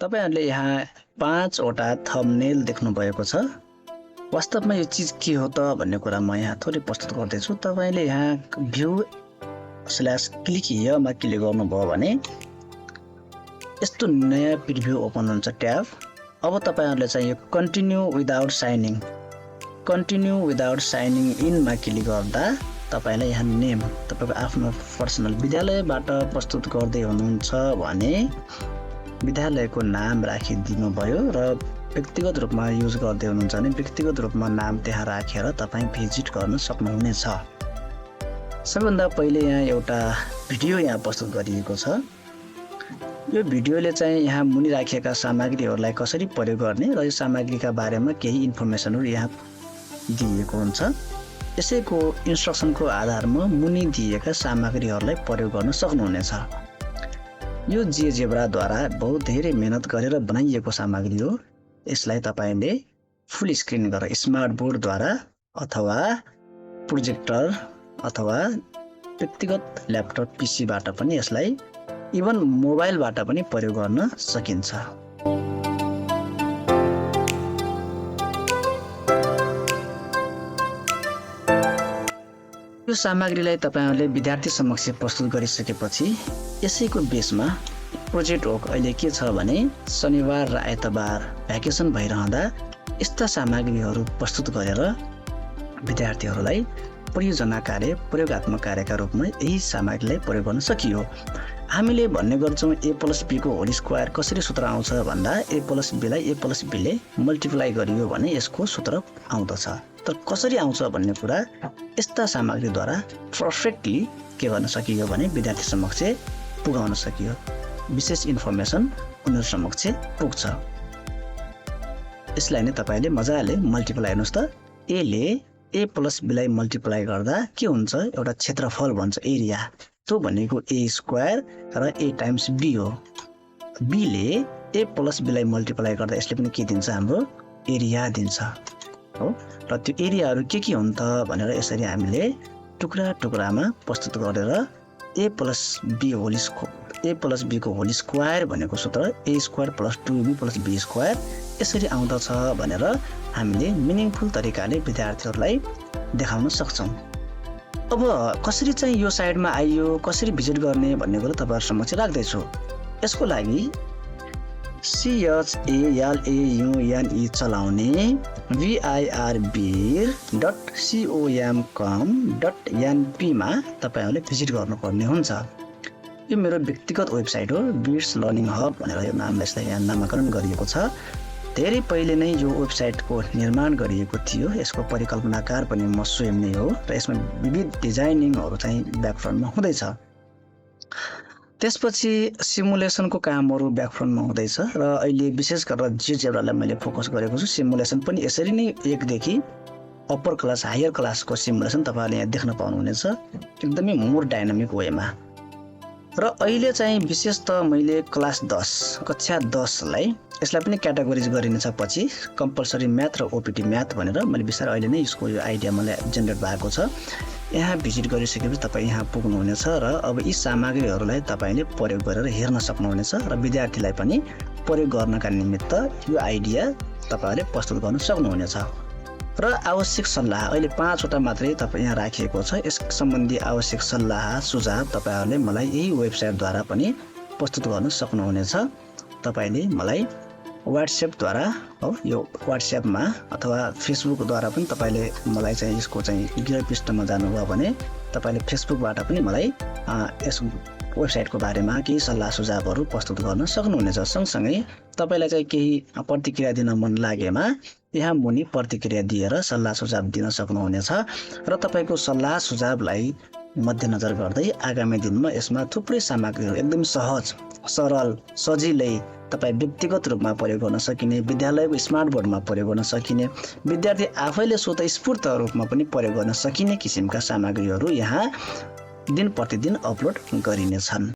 तपाईहरुले यहाँ 5 वटा थम्बनेल देख्नु भएको छ। वास्तवमा यो चीज के हो त भन्ने कुरा म यहाँ थोरै प्रस्तुत गर्दै छु। तपाईले यहाँ view/क्लिक हियरमा क्लिक गर्नुभयो भने यस्तो नयाँ प्रिभ्यू ओपन हुन्छ ट्याब। अब तपाईहरुले चाहिँ यो कन्टिन्यू विदाउट साइनिङ इन मा क्लिक गर्दा तपाईलाई यहाँ नेम तपाईको आफ्नो पर्सनल विद्यालयबाट प्रस्तुत गर्दै हुनुहुन्छ भने विद्यालयको नाम राखिदिनु भयो र व्यक्तिगत रूपमा युज गर्दै हुनुहुन्छ भने व्यक्तिगत रूपमा नाम त्यहाँ राखेर तपाई भिजिट गर्न सक्नुहुनेछ। सबैभन्दा पहिले यहाँ एउटा भिडियो यहाँ प्रस्तुत गरिएको छ। यो भिडियोले चाहिँ यहाँ मुनि राखिएका सामग्रीहरूलाई कसरी प्रयोग गर्ने र यो सामग्रीका बारेमा केही इन्फर्मेसनहरू यहाँ दिएको हुन्छ। यसैको इन्स्ट्रक्सनको आधारमा मुनि दिएका सामग्रीहरूलाई प्रयोग गर्न सक्नुहुनेछ। यो जियोजेब्राद्वारा बहुत धेरै मेहनत गरेर बनाइएको सामग्री हो। यसलाई तपाईले फुल स्क्रिन गरेर स्मार्ट बोर्डद्वारा अथवा प्रोजेक्टर अथवा व्यक्तिगत ल्यापटप पीसीबाट पनि यसलाई इभन मोबाइलबाट पनि प्रयोग गर्न सकिन्छ। यो सामग्रीलाई तपाईहरुले विद्यार्थी समक्ष प्रस्तुत गरिसकेपछि यसैको बेसमा प्रोजेक्ट वर्क अहिले के छ भने शनिबार र आइतबार भ्याकेसन भइरहँदा यस्ता सामग्रीहरू प्रस्तुत गरेर विद्यार्थीहरूलाई परियोजना कार्य प्रयोगात्मक कार्यका रूपमा यही सामग्रीलाई प्रयोग गर्न सकियो। हामीले भन्ने गर्छौं a+b को होल स्क्वायर कसरी सूत्र आउँछ भन्दा a+b लाई a+b ले मल्टिप्लाई गरियो भने यसको सूत्र आउँदछ। तर कसरी आउँछ भन्ने कुरा यस्ता सामग्रीद्वारा परफेक्टली के गर्न सकियो भने विद्यार्थी समक्ष पुगाउन सकियो। विशेष इन्फर्मेसन उनीहरु समक्ष पुग्छ। यसलाई नै तपाईले मजाले मल्टिप्लाई गर्नुस् त। a ले a+b लाई मल्टिप्लाई गर्दा के हुन्छ एउटा क्षेत्रफल भन्छ एरिया। त्यो भनेको a स्क्वायर र a टाइम्स b हो। b ले a+b लाई मल्टिप्लाई गर्दा यसले पनि के दिन्छ हाम्रो एरिया दिन्छ हो। र त्यो एरियाहरु के हुन् त भनेर यसरी हामीले टुक्रा टुक्रामा प्रस्तुत गरेर a+b को होल स्क्वायर भनेको सूत्र a square + 2b + b square यसरी आउँदछ भनेर हामीले मिनिङफुल तरिकाले विद्यार्थीहरूलाई देखाउन सक्छौं। अब कसरी चाहिँ यो साइडमा आइयो कसरी भिजिट गर्ने भन्ने कुरा तपाईहरु समक्ष राख्दै छु। यसको लागि CHALAUNE चलाउने virbeer.com.np मा तपाईहरुले भिजिट गर्नुपर्ने हुन्छ। यो मेरो व्यक्तिगत वेबसाइट हो। बिट्स लर्निङ हब भनेर यो नामले यसलाई यहाँ नामकरण गरिएको छ। धेरै पहिले नै यो वेबसाइटको निर्माण गरिएको थियो। यसको परिकल्पनाकार पनि म स्वयं नै हो र यसमा विविध डिजाइनिङहरु चाहिँ ब्याकफ्रन्टमा हुँदैछ। त्यसपछि सिमुलेसनको कामहरु ब्याकफ्रन्टमा हुँदैछ र अहिले विशेष गरेर जियोजेब्रालाई मैले फोकस गरेको छु। सिमुलेसन पनि यसरी नै 1 देखि अप्पर क्लास हायर क्लासको सिमुलेसन तपाईहरुले यहाँ देख्न पाउनुहुनेछ एकदमै मोर डायनामिक वेमा। र अहिले चाहिँ विशेष त मैले क्लास 10 कक्षा 10 लाई यसलाई पनि क्याटेगोराइज गरिनेछ पछि कम्पलसरी म्याथ र ओपीटी म्याथ भनेर मैले बिस्तारै अहिले नै यसको यो आइडिया मलाई जेनेरेट भएको छ। यहाँ भिजिट गरिसकेपछि तपाई यहाँ पुग्नुहुनेछ र अब यी सामग्रीहरूलाई तपाईले प्रयोग गरेर हेर्न सक्नुहुनेछ र विद्यार्थीलाई पनि प्रयोग गर्नका निमित्त यो आइडिया तपाईले प्रस्तुत गर्न सक्नुहुनेछ। र आवश्यक सल्लाह अहिले 5 वटा मात्रै तपाई यहाँ राखिएको छ। यस सम्बन्धी आवश्यक सल्लाह सुझाव तपाईहरुले मलाई यही वेबसाइटद्वारा पनि प्रस्तुत गर्न सक्नुहुनेछ। तपाईले मलाई व्हाट्सएपद्वारा हो यो व्हाट्सएपमा अथवा फेसबुकद्वारा पनि तपाईले मलाई चाहिँ यसको चाहिँ गियर पृष्ठमा जानुभयो भने तपाईले फेसबुकबाट पनि मलाई यस वेबसाइटको बारेमा केही सल्लाह सुझावहरू प्रस्तुत गर्न सक्नुहुनेछ। सँगसँगै तपाईलाई चाहिँ केही प्रतिक्रिया दिन मन लागेमा यहाँ मुनि प्रतिक्रिया दिएर सल्लाह सुझाव दिन सक्नुहुनेछ र तपाईको सल्लाह सुझावलाई मध्यनजर गर्दै आगामी दिनमा यसमा थुप्रै सामग्रीहरू एकदम सहज सरल सजिलै तपाई व्यक्तिगत रूपमा प्रयोग गर्न सकिने विद्यालयको स्मार्ट बोर्डमा प्रयोग गर्न सकिने विद्यार्थी आफैले स्वतस्फूर्त रूपमा पनि प्रयोग गर्न सकिने किसिमका सामग्रीहरू यहाँ दिन प्रतिदिन अपलोड गरिनेछन्।